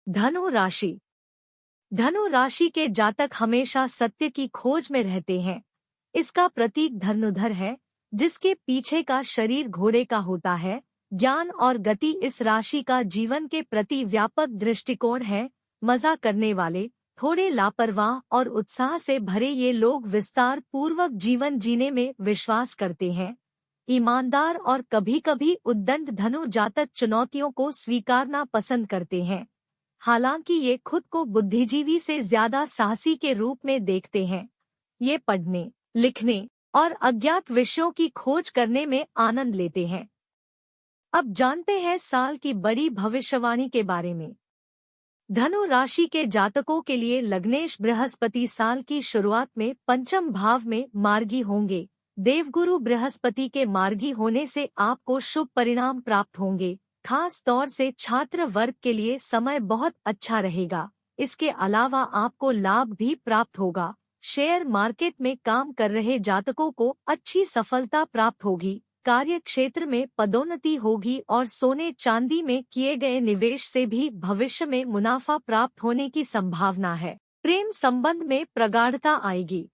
धनु राशि। धनु राशि के जातक हमेशा सत्य की खोज में रहते हैं। इसका प्रतीक धनुधर है, जिसके पीछे का शरीर घोड़े का होता है। ज्ञान और गति इस राशि का जीवन के प्रति व्यापक दृष्टिकोण है। मजा करने वाले, थोड़े लापरवाह और उत्साह से भरे ये लोग विस्तार पूर्वक जीवन जीने में विश्वास करते हैं। ईमानदार और कभी-कभी उद्दंड धनु जातक चुनौतियों को स्वीकारना पसंद करते हैं। हालांकि ये खुद को बुद्धिजीवी से ज्यादा साहसी के रूप में देखते हैं। ये पढ़ने, लिखने और अज्ञात विषयों की खोज करने में आनंद लेते हैं। अब जानते हैं साल की बड़ी भविष्यवाणी के बारे में। धनु राशि के जातकों के लिए लग्नेश बृहस्पति साल की शुरुआत में पंचम भाव में मार्गी होंगे। देवगुरु बृहस्पति के मार्गी होने से आपको शुभ परिणाम प्राप्त होंगे। खास तौर से छात्र वर्ग के लिए समय बहुत अच्छा रहेगा। इसके अलावा आपको लाभ भी प्राप्त होगा। शेयर मार्केट में काम कर रहे जातकों को अच्छी सफलता प्राप्त होगी। कार्य क्षेत्र में पदोन्नति होगी और सोने चांदी में किए गए निवेश से भी भविष्य में मुनाफा प्राप्त होने की संभावना है। प्रेम संबंध में प्रगाढ़ता आएगी।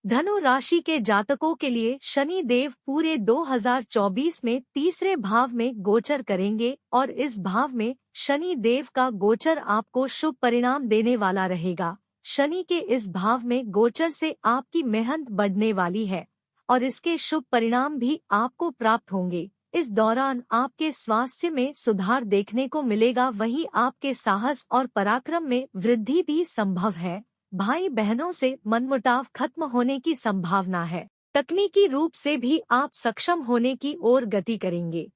धनु राशि के जातकों के लिए शनि देव पूरे 2024 में तीसरे भाव में गोचर करेंगे और इस भाव में शनि देव का गोचर आपको शुभ परिणाम देने वाला रहेगा। शनि के इस भाव में गोचर से आपकी मेहनत बढ़ने वाली है और इसके शुभ परिणाम भी आपको प्राप्त होंगे। इस दौरान आपके स्वास्थ्य में सुधार देखने को मिलेगा। वहीं आपके साहस और पराक्रम में वृद्धि भी संभव है। भाई बहनों से मनमुटाव खत्म होने की संभावना है। तकनीकी रूप से भी आप सक्षम होने की ओर गति करेंगे।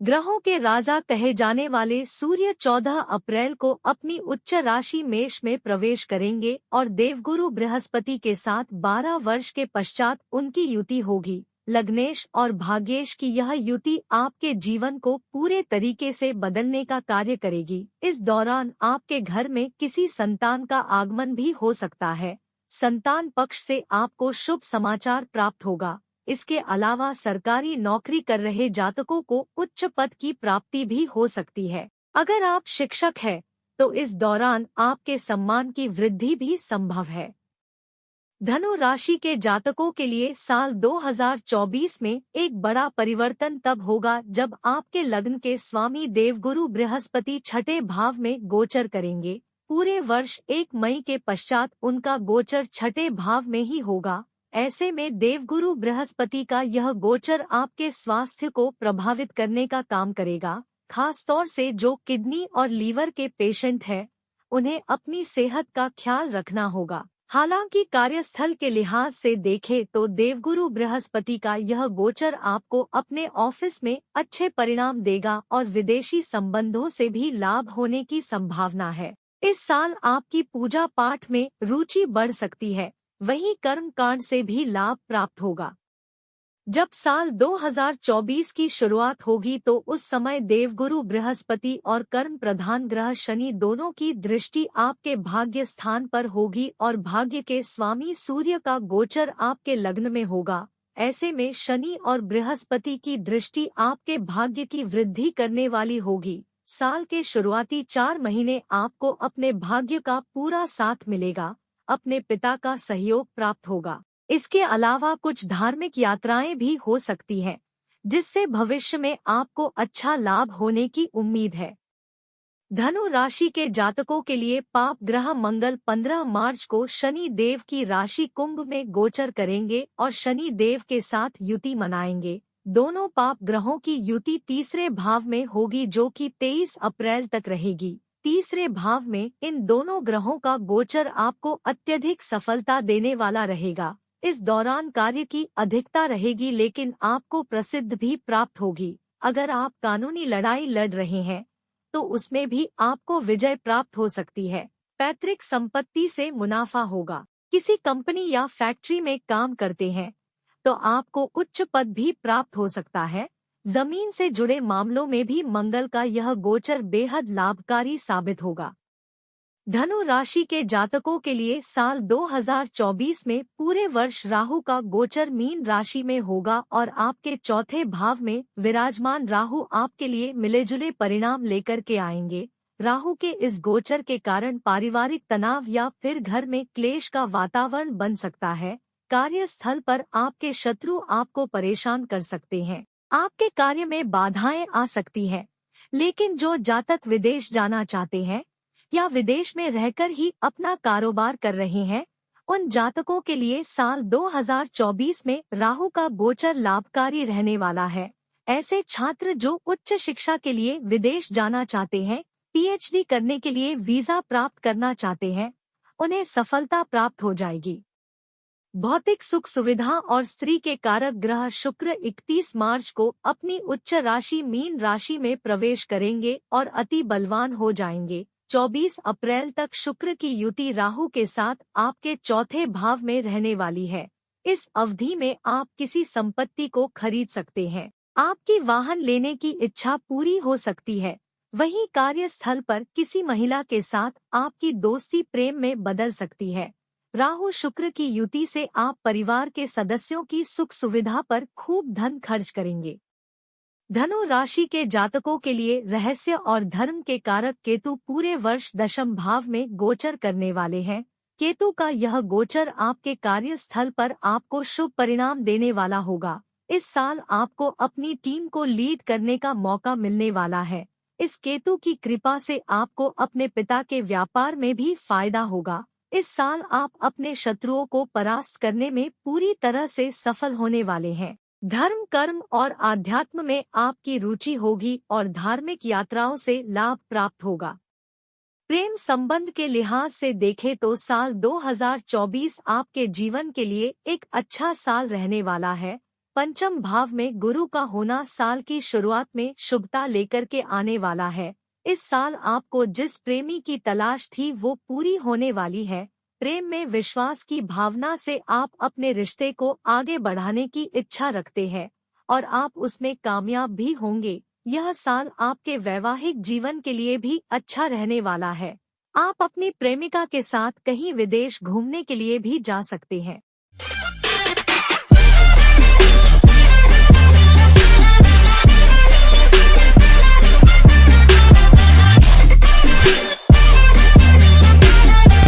ग्रहों के राजा कहे जाने वाले सूर्य 14 अप्रैल को अपनी उच्च राशि मेष में प्रवेश करेंगे और देवगुरु बृहस्पति के साथ 12 वर्ष के पश्चात उनकी युति होगी। लग्नेश और भाग्येश की यह युति आपके जीवन को पूरे तरीके से बदलने का कार्य करेगी। इस दौरान आपके घर में किसी संतान का आगमन भी हो सकता है। संतान पक्ष से आपको शुभ समाचार प्राप्त होगा। इसके अलावा सरकारी नौकरी कर रहे जातकों को उच्च पद की प्राप्ति भी हो सकती है। अगर आप शिक्षक हैं, तो इस दौरान आपके सम्मान की वृद्धि भी संभव है। धनु राशि के जातकों के लिए साल 2024 में एक बड़ा परिवर्तन तब होगा जब आपके लग्न के स्वामी देवगुरु बृहस्पति छठे भाव में गोचर करेंगे। पूरे वर्ष 1 मई के पश्चात उनका गोचर छठे भाव में ही होगा। ऐसे में देवगुरु बृहस्पति का यह गोचर आपके स्वास्थ्य को प्रभावित करने का काम करेगा। खास तौर से जो किडनी और लीवर के पेशेंट हैं, उन्हें अपनी सेहत का ख्याल रखना होगा। हालांकि कार्यस्थल के लिहाज से देखें तो देवगुरु बृहस्पति का यह गोचर आपको अपने ऑफिस में अच्छे परिणाम देगा और विदेशी संबंधों से भी लाभ होने की संभावना है। इस साल आपकी पूजा पाठ में रुचि बढ़ सकती है। वहीं कर्म कांड से भी लाभ प्राप्त होगा। जब साल 2024 की शुरुआत होगी तो उस समय देवगुरु बृहस्पति और कर्म प्रधान ग्रह शनि दोनों की दृष्टि आपके भाग्य स्थान पर होगी और भाग्य के स्वामी सूर्य का गोचर आपके लग्न में होगा। ऐसे में शनि और बृहस्पति की दृष्टि आपके भाग्य की वृद्धि करने वाली होगी। साल के शुरुआती 4 महीने आपको अपने भाग्य का पूरा साथ मिलेगा। अपने पिता का सहयोग प्राप्त होगा। इसके अलावा कुछ धार्मिक यात्राएं भी हो सकती हैं, जिससे भविष्य में आपको अच्छा लाभ होने की उम्मीद है। धनु राशि के जातकों के लिए पाप ग्रह मंगल 15 मार्च को शनि देव की राशि कुंभ में गोचर करेंगे और शनि देव के साथ युति मनाएंगे। दोनों पाप ग्रहों की युति तीसरे भाव में होगी, जो कि 23 अप्रैल तक रहेगी। तीसरे भाव में इन दोनों ग्रहों का गोचर आपको अत्यधिक सफलता देने वाला रहेगा। इस दौरान कार्य की अधिकता रहेगी, लेकिन आपको प्रसिद्ध भी प्राप्त होगी। अगर आप कानूनी लड़ाई लड़ रहे हैं, तो उसमें भी आपको विजय प्राप्त हो सकती है। पैतृक संपत्ति से मुनाफा होगा। किसी कंपनी या फैक्ट्री में काम करते हैं, तो आपको उच्च पद भी प्राप्त हो सकता है। जमीन से जुड़े मामलों में भी मंगल का यह गोचर बेहद लाभकारी साबित होगा। धनु राशि के जातकों के लिए साल 2024 में पूरे वर्ष राहु का गोचर मीन राशि में होगा और आपके चौथे भाव में विराजमान राहु आपके लिए मिलेजुले परिणाम लेकर के आएंगे। राहु के इस गोचर के कारण पारिवारिक तनाव या फिर घर में क्लेश का वातावरण बन सकता है। कार्यस्थल पर आपके शत्रु आपको परेशान कर सकते हैं। आपके कार्य में बाधाएं आ सकती हैं। लेकिन जो जातक विदेश जाना चाहते हैं या विदेश में रहकर ही अपना कारोबार कर रहे हैं, उन जातकों के लिए साल 2024 में राहु का गोचर लाभकारी रहने वाला है। ऐसे छात्र जो उच्च शिक्षा के लिए विदेश जाना चाहते हैं, पीएचडी करने के लिए वीजा प्राप्त करना चाहते हैं, उन्हें सफलता प्राप्त हो जाएगी। भौतिक सुख सुविधा और स्त्री के कारक ग्रह शुक्र 31 मार्च को अपनी उच्च राशि मीन राशि में प्रवेश करेंगे और अति बलवान हो जाएंगे। 24 अप्रैल तक शुक्र की युति राहु के साथ आपके चौथे भाव में रहने वाली है। इस अवधि में आप किसी संपत्ति को खरीद सकते हैं। आपकी वाहन लेने की इच्छा पूरी हो सकती है। वहीं कार्यस्थल पर किसी महिला के साथ आपकी दोस्ती प्रेम में बदल सकती है। राहु शुक्र की युति से आप परिवार के सदस्यों की सुख सुविधा पर खूब धन खर्च करेंगे। धनु राशि के जातकों के लिए रहस्य और धर्म के कारक केतु पूरे वर्ष दशम भाव में गोचर करने वाले हैं। केतु का यह गोचर आपके कार्यस्थल पर आपको शुभ परिणाम देने वाला होगा। इस साल आपको अपनी टीम को लीड करने का मौका मिलने वाला है। इस केतु की कृपा से आपको अपने पिता के व्यापार में भी फायदा होगा। इस साल आप अपने शत्रुओं को परास्त करने में पूरी तरह से सफल होने वाले हैं। धर्म कर्म और आध्यात्म में आपकी रुचि होगी और धार्मिक यात्राओं से लाभ प्राप्त होगा। प्रेम संबंध के लिहाज से देखें तो साल 2024 आपके जीवन के लिए एक अच्छा साल रहने वाला है। पंचम भाव में गुरु का होना साल की शुरुआत में शुभता लेकर के आने वाला है। इस साल आपको जिस प्रेमी की तलाश थी वो पूरी होने वाली है। प्रेम में विश्वास की भावना से आप अपने रिश्ते को आगे बढ़ाने की इच्छा रखते हैं और आप उसमें कामयाब भी होंगे। यह साल आपके वैवाहिक जीवन के लिए भी अच्छा रहने वाला है। आप अपनी प्रेमिका के साथ कहीं विदेश घूमने के लिए भी जा सकते हैं।